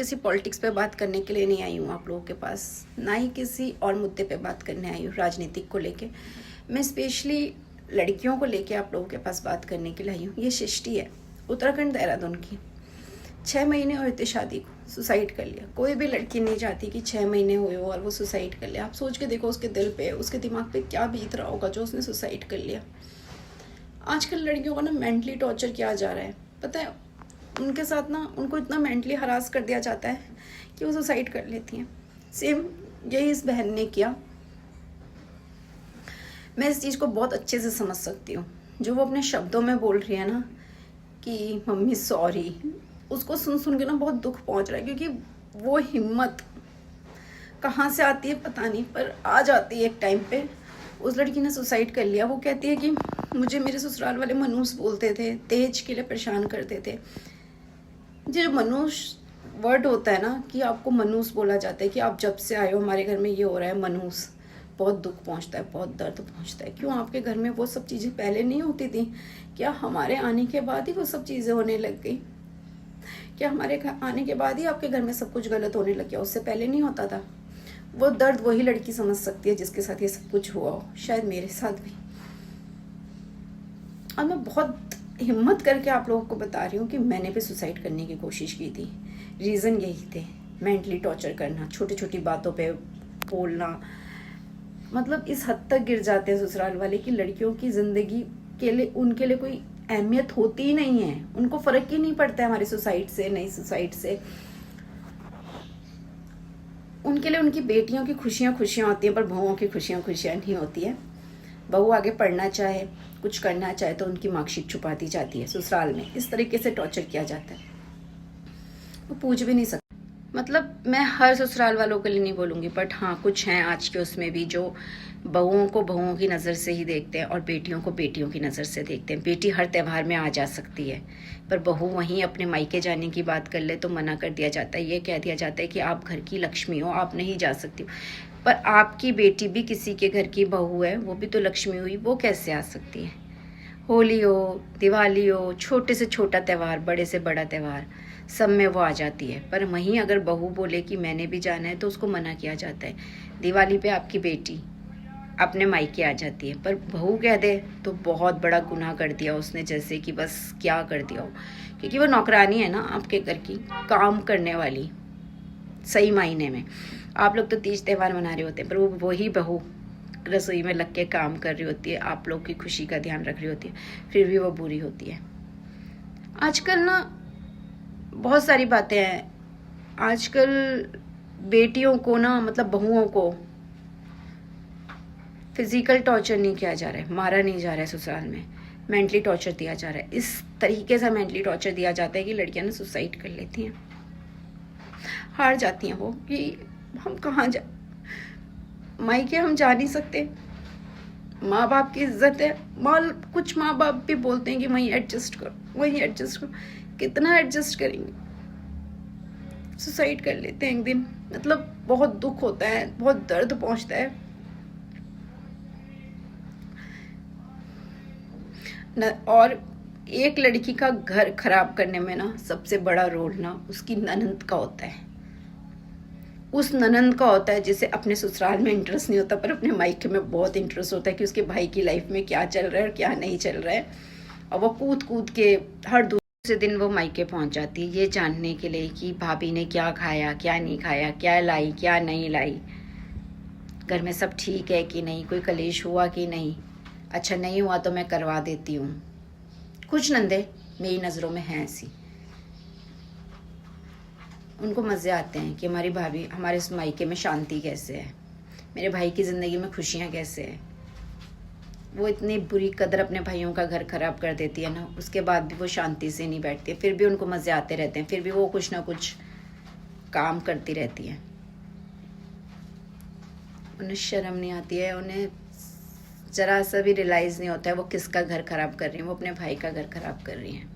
किसी पॉलिटिक्स पे बात करने के लिए नहीं आई हूँ आप लोगों के पास, ना ही किसी और मुद्दे पे बात करने आई हूँ राजनीतिक को लेके। मैं स्पेशली लड़कियों को लेके आप लोगों के पास बात करने के लिए आई हूँ। ये सृष्टि है उत्तराखंड देहरादून की, 6 महीने हुए थे शादी को, सुसाइड कर लिया। कोई भी लड़की नहीं चाहती कि 6 महीने हुए हो और वो सुसाइड कर लिया। आप सोच के देखो उसके दिल पे, उसके दिमाग पे क्या बीत रहा होगा जो उसने सुसाइड कर लिया। आजकल लड़कियों को ना मेंटली टॉर्चर किया जा रहा है, पता है। उनके साथ ना उनको इतना मेंटली हरास कर दिया जाता है कि वो सुसाइड कर लेती हैं। सेम यही इस बहन ने किया। मैं इस चीज़ को बहुत अच्छे से समझ सकती हूँ। जो वो अपने शब्दों में बोल रही है ना कि मम्मी सॉरी, उसको सुन सुन के ना बहुत दुख पहुँच रहा है, क्योंकि वो हिम्मत कहाँ से आती है पता नहीं, पर आ जाती है एक टाइम पे। उस लड़की ने सुसाइड कर लिया। वो कहती है कि मुझे मेरे ससुराल वाले मनूस बोलते थे, दहेज के लिए परेशान करते थे। ये जो मनूस वर्ड होता है ना, कि आपको मनूस बोला जाता है कि आप जब से आए हो हमारे घर में ये हो रहा है, मनूस, बहुत दुख पहुंचता है, बहुत दर्द पहुंचता है। क्यों आपके घर में वो सब चीज़ें पहले नहीं होती थी? क्या हमारे आने के बाद ही वो सब चीज़ें होने लग गई? क्या हमारे आने के बाद ही आपके घर में सब कुछ गलत होने लग गया? उससे पहले नहीं होता था? वो दर्द वही लड़की समझ सकती है जिसके साथ ये सब कुछ हुआ हो, शायद मेरे साथ भी। और मैं बहुत हिम्मत करके आप लोगों को बता रही हूँ कि मैंने भी सुसाइड करने की कोशिश की थी। रीज़न यही थे, मेंटली टॉर्चर करना, छोटी छोटी बातों पे बोलना। मतलब इस हद तक गिर जाते हैं ससुराल वाले कि लड़कियों की ज़िंदगी के लिए, उनके लिए कोई अहमियत होती ही नहीं है। उनको फ़र्क ही नहीं पड़ता है हमारी सुसाइड से, नहीं सुसाइड से। उनके लिए उनकी बेटियों की खुशियाँ खुशियाँ होती हैं, पर बहुओं की खुशियाँ खुशियाँ नहीं होती है। बहू आगे पढ़ना चाहे, कुछ करना चाहे तो उनकी मार्कशीट छुपा दी जाती है ससुराल में। इस तरीके से टॉर्चर किया जाता है, वो पूछ भी नहीं सकता। मतलब मैं हर ससुराल वालों के लिए नहीं बोलूँगी, बट हाँ कुछ हैं आज के उसमें भी जो बहुओं को बहुओं की नज़र से ही देखते हैं और बेटियों को बेटियों की नज़र से देखते हैं। बेटी हर त्यौहार में आ जा सकती है, पर बहू वहीं अपने मायके जाने की बात कर ले तो मना कर दिया जाता है। ये कह दिया जाता है कि आप घर की लक्ष्मी हो, आप नहीं जा सकती हो। पर आपकी बेटी भी किसी के घर की बहू है, वो भी तो लक्ष्मी हुई, वो कैसे आ सकती है? होली हो, दिवाली हो, छोटे से छोटा त्यौहार, बड़े से बड़ा त्यौहार, सब में वो आ जाती है। पर वहीं अगर बहू बोले कि मैंने भी जाना है तो उसको मना किया जाता है। दिवाली पे आपकी बेटी अपने मायके आ जाती है, पर बहू कह दे तो बहुत बड़ा गुनाह कर दिया उसने, जैसे कि बस क्या कर दिया हो। क्योंकि वो नौकरानी है ना आपके घर की, काम करने वाली सही मायने में। आप लोग तो तीज त्यौहार मना रहे होते हैं, पर वो वही बहू रसोई में लग के काम कर रही होती है, आप लोग की खुशी का ध्यान रख रही होती है, फिर भी वो बुरी होती है। आजकल ना बहुत सारी बातें हैं। आजकल बेटियों को ना, मतलब बहुओं को फिजिकल टॉर्चर नहीं किया जा रहा है, मारा नहीं जा रहा है ससुराल में, मेंटली टॉर्चर दिया जा रहा है। इस तरीके से मेंटली टॉर्चर दिया जाता है कि लड़कियां ना सुसाइड कर लेती हैं, हार जाती हैं वो कि हम कहाँ जा, मायके हम जा नहीं सकते, माँ बाप की इज्जत है। कुछ माँ बाप भी बोलते हैं कि वहीं एडजस्ट करो, वहीं एडजस्ट करो। कितना एडजस्ट करेंगे? सुसाइड कर लेते हैं एक दिन। मतलब बहुत दुख होता है, बहुत दर्द पहुंचता है न। और एक लड़की का घर खराब करने में ना सबसे बड़ा रोल ना उसकी ननंद का होता है। उस ननंद का होता है जिसे अपने ससुराल में इंटरेस्ट नहीं होता, पर अपने मायके में बहुत इंटरेस्ट होता है कि उसके भाई की लाइफ में क्या चल रहा है और क्या नहीं चल रहा है। और वो कूद कूद के हर दूसरे दिन वो मायके पहुंच जाती है, ये जानने के लिए कि भाभी ने क्या खाया, क्या नहीं खाया, क्या लाई, क्या नहीं लाई, घर में सब ठीक है कि नहीं, कोई कलेश हुआ कि नहीं। अच्छा नहीं हुआ तो मैं करवा देती हूँ। कुछ नंदे मेरी नज़रों में हैं ऐसी, उनको मज़े आते हैं कि हमारी भाभी, हमारे इस मायके में शांति कैसे है, मेरे भाई की ज़िंदगी में खुशियाँ कैसे है। वो इतनी बुरी कदर अपने भाइयों का घर खराब कर देती है ना, उसके बाद भी वो शांति से नहीं बैठती, फिर भी उनको मज़े आते रहते हैं, फिर भी वो कुछ ना कुछ काम करती रहती है। उन्हें शर्म नहीं आती है, उन्हें ज़रा सा भी रियलाइज़ नहीं होता है वो किसका घर खराब कर रही है, वो अपने भाई का घर खराब कर रही हैं।